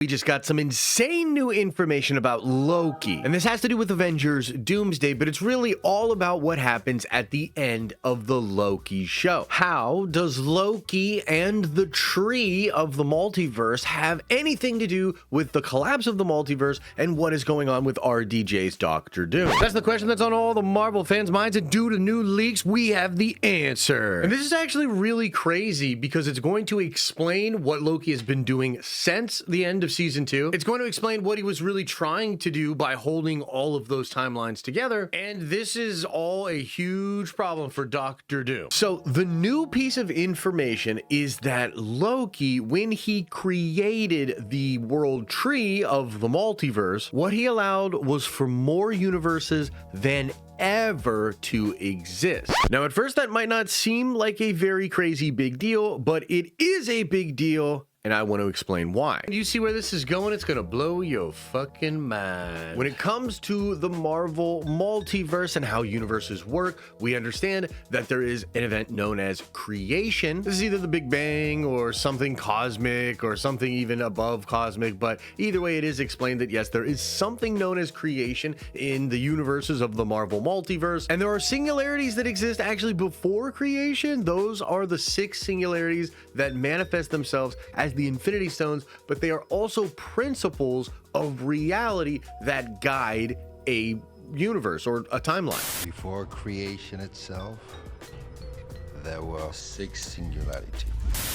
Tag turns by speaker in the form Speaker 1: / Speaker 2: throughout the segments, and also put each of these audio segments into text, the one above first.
Speaker 1: We just got some insane new information about Loki. And this has to do with Avengers Doomsday, but it's really all about what happens at the end of the Loki show. How does Loki and the tree of the multiverse have anything to do with the collapse of the multiverse and what is going on with RDJ's Doctor Doom? That's the question that's on all the Marvel fans' minds, and due to new leaks, we have the answer. And this is actually really crazy because it's going to explain what Loki has been doing since the end of season 2. It's going to explain what he was really trying to do by holding all of those timelines together, and this is all a huge problem for Doctor Doom. So the new piece of information is that Loki, when he created the world tree of the multiverse, what he allowed was for more universes than ever to exist. Now, at first that might not seem like a very crazy big deal, but it is a big deal, and I want to explain why. You see where this is going? It's gonna blow your fucking mind. When it comes to the Marvel multiverse and how universes work, we understand that there is an event known as creation. This is either the Big Bang or something cosmic or something even above cosmic, but either way, it is explained that yes, there is something known as creation in the universes of the Marvel multiverse, and there are singularities that exist actually before creation. Those are the 6 singularities that manifest themselves as the Infinity Stones, but they are also principles of reality that guide a universe or a timeline.
Speaker 2: Before creation itself, there were 6 singularities.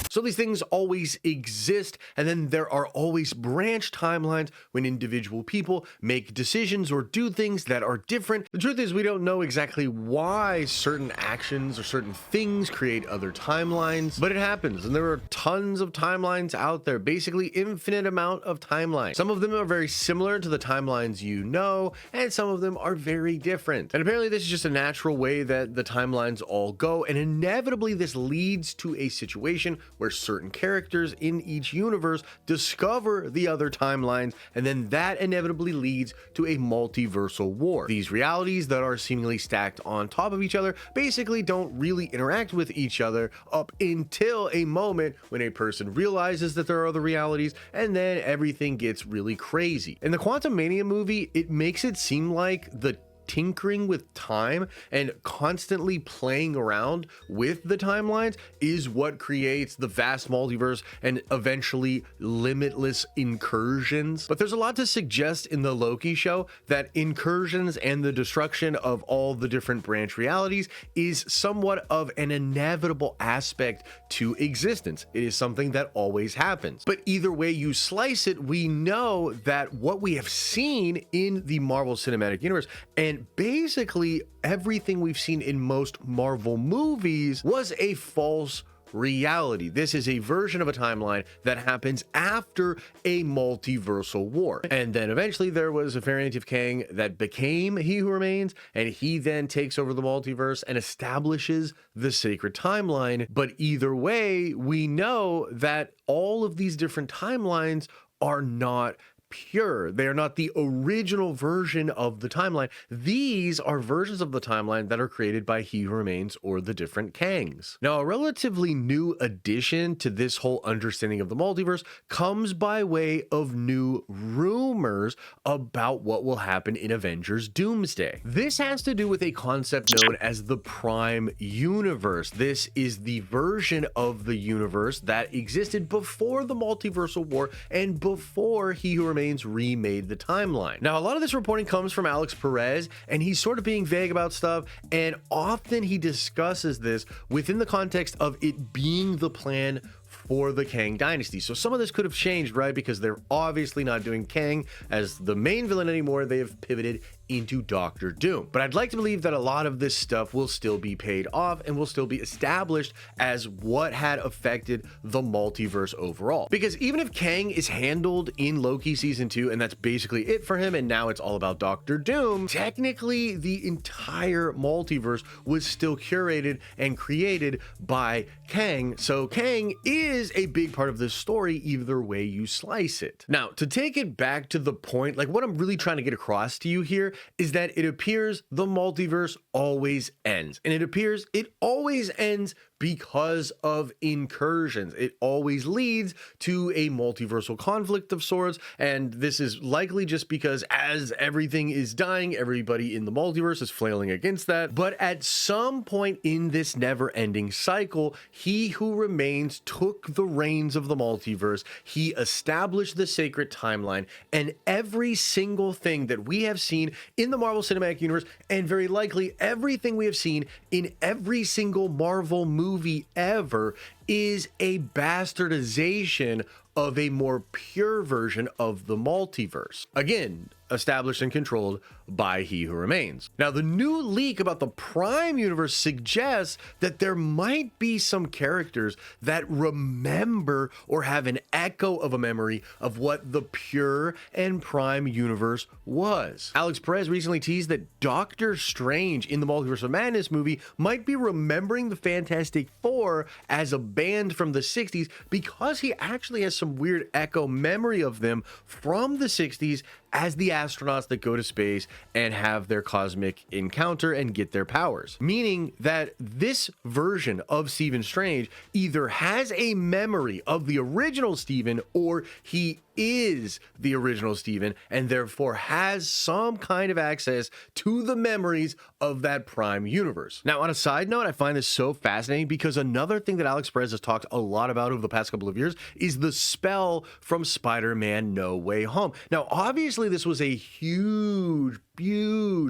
Speaker 1: So these things always exist, and then there are always branch timelines when individual people make decisions or do things that are different. The truth is, we don't know exactly why certain actions or certain things create other timelines, but it happens, and there are tons of timelines out there, basically infinite amount of timelines. Some of them are very similar to the timelines you know, and some of them are very different. And apparently this is just a natural way that the timelines all go, and inevitably this leads to a situation where certain characters in each universe discover the other timelines, and then that inevitably leads to a multiversal war. These realities that are seemingly stacked on top of each other basically don't really interact with each other up until a moment when a person realizes that there are other realities, and then everything gets really crazy. In the Quantum Mania movie, it makes it seem like the tinkering with time and constantly playing around with the timelines is what creates the vast multiverse and eventually limitless incursions. But there's a lot to suggest in the Loki show that incursions and the destruction of all the different branch realities is somewhat of an inevitable aspect to existence. It is something that always happens. But either way you slice it, we know that what we have seen in the Marvel Cinematic Universe, and basically everything we've seen in most Marvel movies, was a false reality. This is a version of a timeline that happens after a multiversal war. And then eventually there was a variant of Kang that became He Who Remains, and he then takes over the multiverse and establishes the sacred timeline. But either way, we know that all of these different timelines are not pure. They are not the original version of the timeline. These are versions of the timeline that are created by He Who Remains or the different Kangs. Now, a relatively new addition to this whole understanding of the multiverse comes by way of new rumors about what will happen in Avengers Doomsday. This has to do with a concept known as the Prime Universe. This is the version of the universe that existed before the multiversal war and before He Who Remains remade the timeline. Now, a lot of this reporting comes from Alex Perez, and he's sort of being vague about stuff, and often he discusses this within the context of it being the plan for the Kang dynasty. So some of this could have changed, right? Because they're obviously not doing Kang as the main villain anymore. They have pivoted into Doctor Doom. But I'd like to believe that a lot of this stuff will still be paid off and will still be established as what had affected the multiverse overall. Because even if Kang is handled in Loki season 2 and that's basically it for him, and now it's all about Doctor Doom, technically the entire multiverse was still curated and created by Kang. So Kang is a big part of this story either way you slice it. Now, to take it back to the point, like what I'm really trying to get across to you here is that it appears the multiverse always ends. And it appears it always ends because of incursions. It always leads to a multiversal conflict of sorts, and this is likely just because as everything is dying, everybody in the multiverse is flailing against that. But at some point in this never-ending cycle, He Who Remains took the reins of the multiverse. He established the sacred timeline, and every single thing that we have seen in the Marvel Cinematic Universe, and very likely everything we have seen in every single Marvel movie ever, is a bastardization of a more pure version of the multiverse. Again, established and controlled by He Who Remains. Now, the new leak about the Prime universe suggests that there might be some characters that remember or have an echo of a memory of what the pure and Prime universe was. Alex Perez recently teased that Doctor Strange in the Multiverse of Madness movie might be remembering the Fantastic Four as a band from the 60s because he actually has some weird echo memory of them from the 60s as the astronauts that go to space and have their cosmic encounter and get their powers. Meaning that this version of Stephen Strange either has a memory of the original Stephen, or he is the original Stephen and therefore has some kind of access to the memories of that Prime universe. Now, on a side note, I find this so fascinating because another thing that Alex Perez has talked a lot about over the past couple of years is the spell from Spider-Man No Way Home. Now, obviously, this was a huge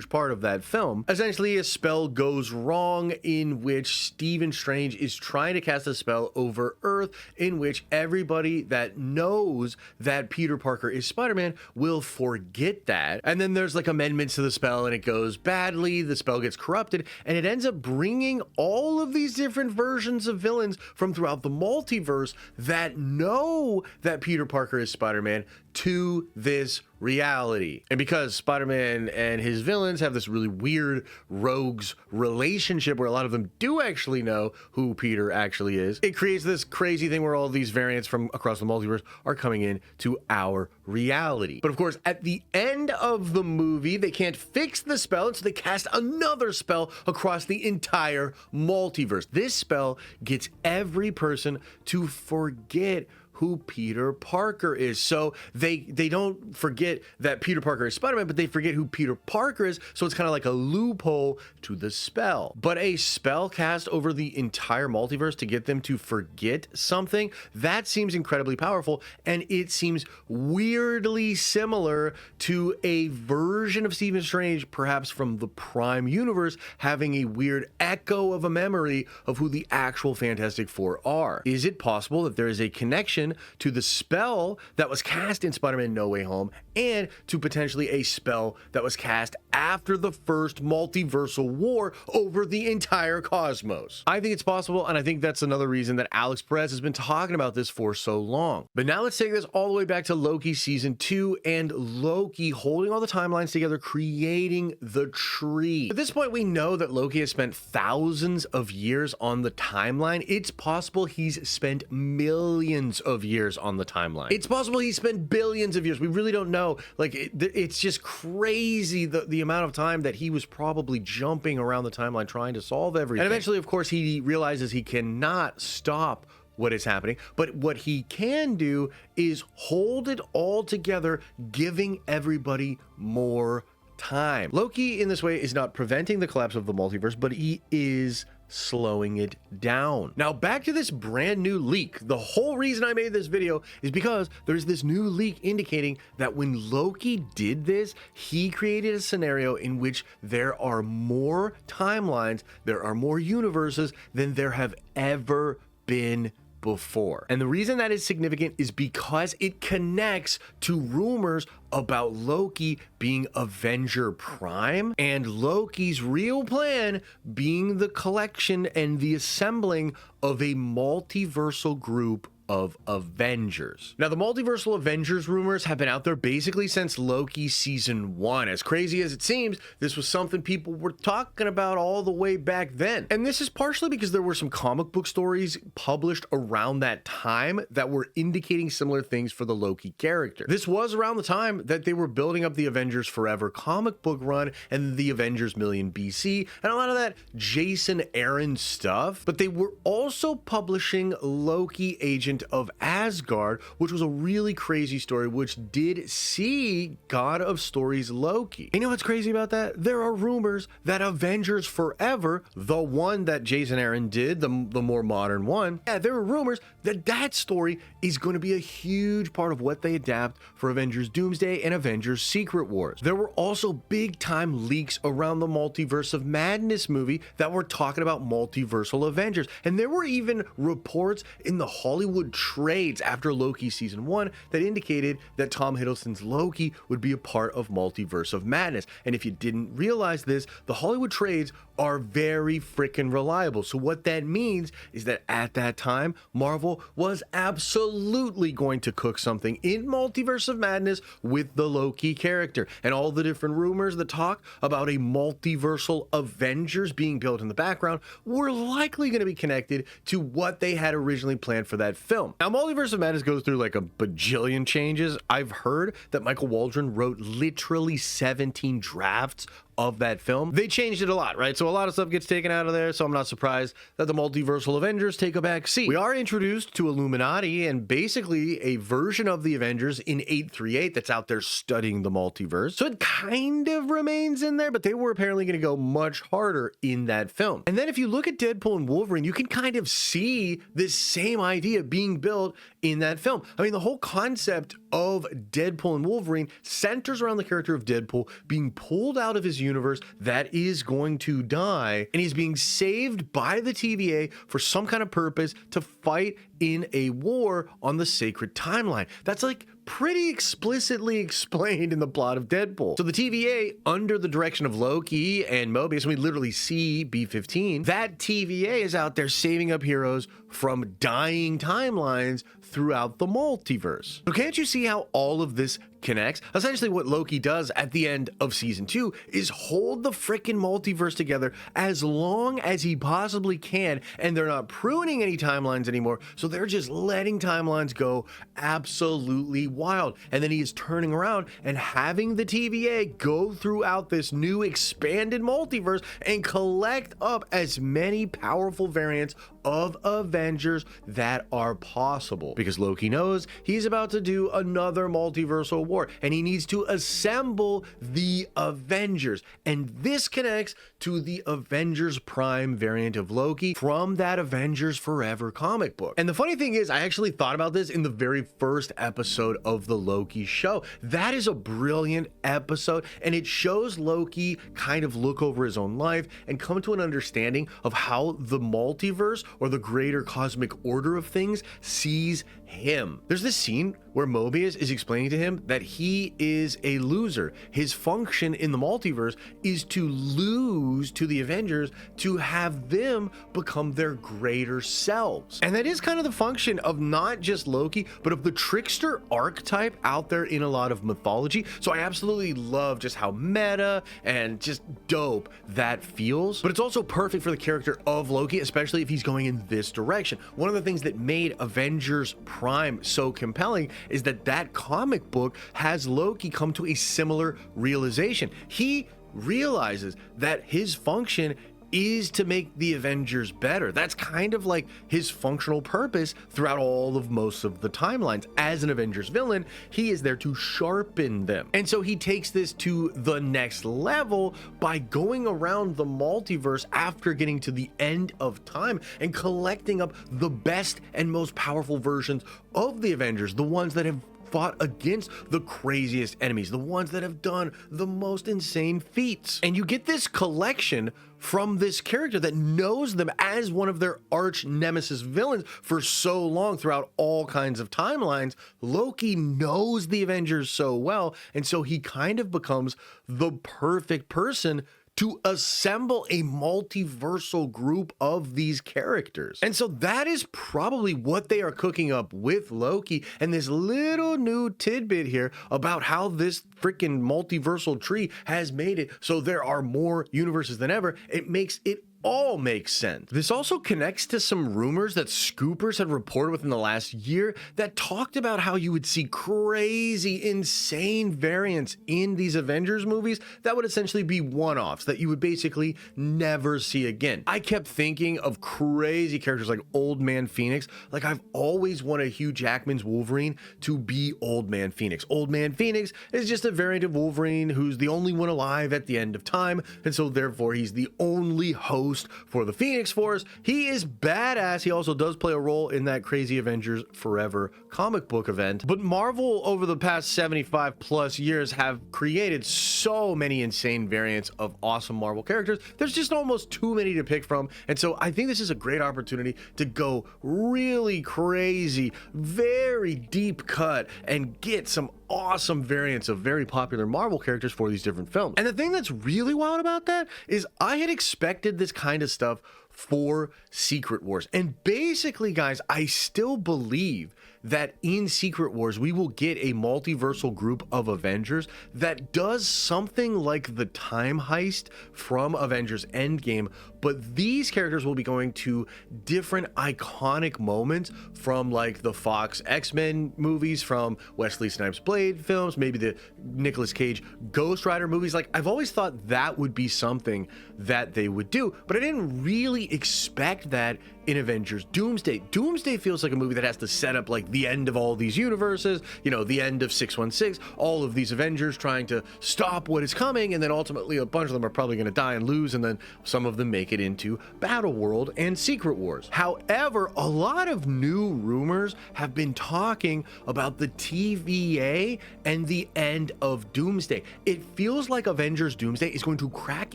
Speaker 1: part of that film. Essentially, a spell goes wrong in which Stephen Strange is trying to cast a spell over Earth in which everybody that knows that Peter Parker is Spider-Man will forget that. And then there's like amendments to the spell and it goes badly, the spell gets corrupted, and it ends up bringing all of these different versions of villains from throughout the multiverse that know that Peter Parker is Spider-Man to this reality. And because Spider-Man and his villains have this really weird rogues relationship where a lot of them do actually know who Peter actually is, it creates this crazy thing where all these variants from across the multiverse are coming in to our reality. But of course, at the end of the movie, they can't fix the spell, and so they cast another spell across the entire multiverse. This spell gets every person to forget who Peter Parker is. So they don't forget that Peter Parker is Spider-Man, but they forget who Peter Parker is. So it's kind of like a loophole to the spell. But a spell cast over the entire multiverse to get them to forget something, that seems incredibly powerful. And it seems weirdly similar to a version of Stephen Strange, perhaps from the Prime universe, having a weird echo of a memory of who the actual Fantastic Four are. Is it possible that there is a connection to the spell that was cast in Spider-Man No Way Home and to potentially a spell that was cast after the first multiversal war over the entire cosmos? I think it's possible, and I think that's another reason that Alex Perez has been talking about this for so long. But now let's take this all the way back to Loki season 2 and Loki holding all the timelines together, creating the tree. At this point, we know that Loki has spent thousands of years on the timeline. It's possible he's spent millions of years on the timeline. It's possible he spent billions of years. We really don't know. Like, it's just crazy the amount of time that he was probably jumping around the timeline trying to solve everything. And eventually, of course, he realizes he cannot stop what is happening, but what he can do is hold it all together, giving everybody more time. Loki, in this way, is not preventing the collapse of the multiverse, but he is slowing it down. Now, back to this brand new leak. The whole reason I made this video is because there's this new leak indicating that when Loki did this, he created a scenario in which there are more timelines, there are more universes than there have ever been before. And the reason that is significant is because it connects to rumors about Loki being Avenger Prime and Loki's real plan being the collection and the assembling of a multiversal group of Avengers. Now, the Multiversal Avengers rumors have been out there basically since Loki season 1. As crazy as it seems, this was something people were talking about all the way back then. And this is partially because there were some comic book stories published around that time that were indicating similar things for the Loki character. This was around the time that they were building up the Avengers Forever comic book run and the Avengers Million BC and a lot of that Jason Aaron stuff, but they were also publishing Loki, Agent of Asgard, which was a really crazy story, which did see God of Stories Loki. You know what's crazy about that? There are rumors that Avengers Forever, the one that Jason Aaron did, the more modern one, there are rumors that that story is going to be a huge part of what they adapt for Avengers Doomsday and Avengers Secret Wars. There were also big time leaks around the Multiverse of Madness movie that were talking about Multiversal Avengers, and there were even reports in the Hollywood trades after Loki season 1 that indicated that Tom Hiddleston's Loki would be a part of Multiverse of Madness. And if you didn't realize this, the Hollywood trades are very freaking reliable. So what that means is that at that time, Marvel was absolutely going to cook something in Multiverse of Madness with the Loki character. And all the different rumors that talk about a multiversal Avengers being built in the background were likely going to be connected to what they had originally planned for that film. Now, Multiverse of Madness goes through like a bajillion changes. I've heard that Michael Waldron wrote literally 17 drafts of that film. They changed it a lot, right? So a lot of stuff gets taken out of there, so I'm not surprised that the Multiversal Avengers take a back seat. We are introduced to Illuminati and basically a version of the Avengers in 838 that's out there studying the multiverse. So it kind of remains in there, but they were apparently going to go much harder in that film. And then if you look at Deadpool and Wolverine, you can kind of see this same idea being built in that film. I mean, the whole concept of Deadpool and Wolverine centers around the character of Deadpool being pulled out of his universe that is going to die, and he's being saved by the TVA for some kind of purpose to fight in a war on the sacred timeline. That's like pretty explicitly explained in the plot of Deadpool. So the TVA, under the direction of Loki and Mobius, and we literally see B-15, that TVA is out there saving up heroes from dying timelines throughout the multiverse. So can't you see how all of this connects? Essentially what Loki does at the end of season 2 is hold the frickin' multiverse together as long as he possibly can, and they're not pruning any timelines anymore, so they're just letting timelines go absolutely wild. And then he is turning around and having the TVA go throughout this new expanded multiverse and collect up as many powerful variants of Avengers that are possible, because Loki knows he's about to do another multiversal war and he needs to assemble the Avengers, and this connects to the Avengers Prime variant of Loki from that Avengers Forever comic book. And the funny thing is, I actually thought about this in the very first episode of the Loki show. That is a brilliant episode, and it shows Loki kind of look over his own life and come to an understanding of how the multiverse or the greater cosmic order of things sees him. There's this scene where Mobius is explaining to him that he is a loser. His function in the multiverse is to lose to the Avengers to have them become their greater selves. And that is kind of the function of not just Loki, but of the trickster archetype out there in a lot of mythology. So I absolutely love just how meta and just dope that feels. But it's also perfect for the character of Loki, especially if he's going in this direction. One of the things that made Avengers Prime so compelling is that that comic book has Loki come to a similar realization. He realizes that his function is to make the Avengers better. That's kind of like his functional purpose throughout all of most of the timelines. As an Avengers villain, he is there to sharpen them. And so he takes this to the next level by going around the multiverse after getting to the end of time and collecting up the best and most powerful versions of the Avengers, the ones that have fought against the craziest enemies, the ones that have done the most insane feats. And you get this collection from this character that knows them as one of their arch nemesis villains for so long throughout all kinds of timelines. Loki knows the Avengers so well, and so he kind of becomes the perfect person to assemble a multiversal group of these characters. And so that is probably what they are cooking up with Loki, and this little new tidbit here about how this freaking multiversal tree has made it so there are more universes than ever. It makes it all makes sense. This also connects to some rumors that scoopers had reported within the last year that talked about how you would see crazy, insane variants in these Avengers movies that would essentially be one-offs that you would basically never see again. I kept thinking of crazy characters like Old Man Phoenix. Like, I've always wanted Hugh Jackman's Wolverine to be Old Man Phoenix. Old Man Phoenix is just a variant of Wolverine who's the only one alive at the end of time, and so therefore he's the only host for the Phoenix Force. He is badass. He also does play a role in that crazy Avengers Forever comic book event. But Marvel over the past 75 plus years have created so many insane variants of awesome Marvel characters. There's just almost too many to pick from. And so I think this is a great opportunity to go really crazy, very deep cut, and get some awesome variants of very popular Marvel characters for these different films. And the thing that's really wild about that is I had expected this kind of stuff for Secret Wars. And basically, guys, I still believe that in Secret Wars, we will get a multiversal group of Avengers that does something like the time heist from Avengers Endgame, but these characters will be going to different iconic moments from like the Fox X-Men movies, from Wesley Snipes' Blade films, maybe the Nicolas Cage Ghost Rider movies. Like, I've always thought that would be something that they would do, but I didn't really expect that in Avengers Doomsday. Doomsday feels like a movie that has to set up like the end of all these universes, you know, the end of 616, all of these Avengers trying to stop what is coming, and then ultimately a bunch of them are probably going to die and lose, and then some of them make it into Battle World and Secret Wars. However, a lot of new rumors have been talking about the TVA and the end of Doomsday. It feels like Avengers Doomsday is going to crack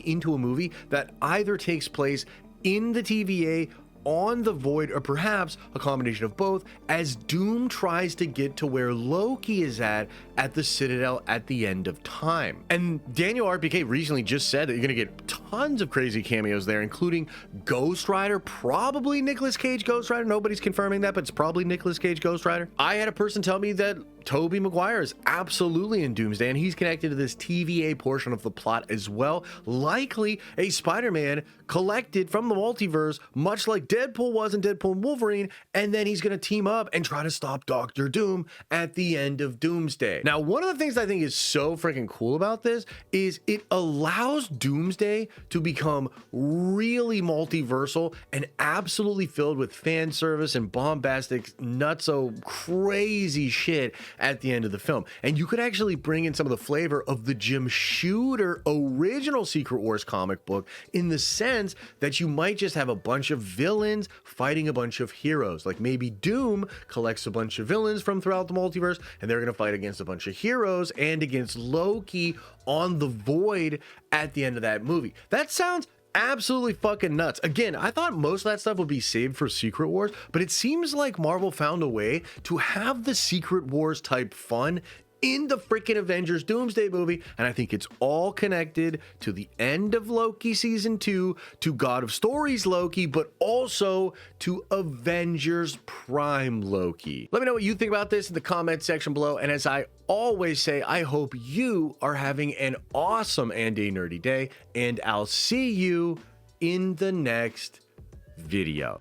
Speaker 1: into a movie that either takes place in the TVA, on the Void, or perhaps a combination of both, as Doom tries to get to where Loki is at the Citadel at the end of time. And Daniel RPK recently just said that you're gonna get tons of crazy cameos there, including Ghost Rider, probably Nicolas Cage Ghost Rider. Nobody's confirming that, but it's probably Nicolas Cage Ghost Rider. I had a person tell me that Tobey Maguire is absolutely in Doomsday, and he's connected to this TVA portion of the plot as well. Likely a Spider-Man collected from the multiverse, much like Deadpool was in Deadpool and Wolverine, and then he's going to team up and try to stop Doctor Doom at the end of Doomsday. Now, one of the things I think is so freaking cool about this is it allows Doomsday to become really multiversal and absolutely filled with fan service and bombastic, nutso, crazy shit at the end of the film. And you could actually bring in some of the flavor of the Jim Shooter original Secret Wars comic book, in the sense that you might just have a bunch of villains fighting a bunch of heroes. Like maybe Doom collects a bunch of villains from throughout the multiverse, and they're going to fight against a bunch of heroes and against Loki on the Void at the end of that movie. That sounds absolutely fucking nuts. Again, I thought most of that stuff would be saved for Secret Wars, but it seems like Marvel found a way to have the Secret Wars type fun in the freaking Avengers Doomsday movie, and I think it's all connected to the end of Loki season 2, to God of Stories Loki, but also to Avengers Prime Loki. Let me know what you think about this in the comment section below, and as I always say, I hope you are having an awesome and a nerdy day, and I'll see you in the next video.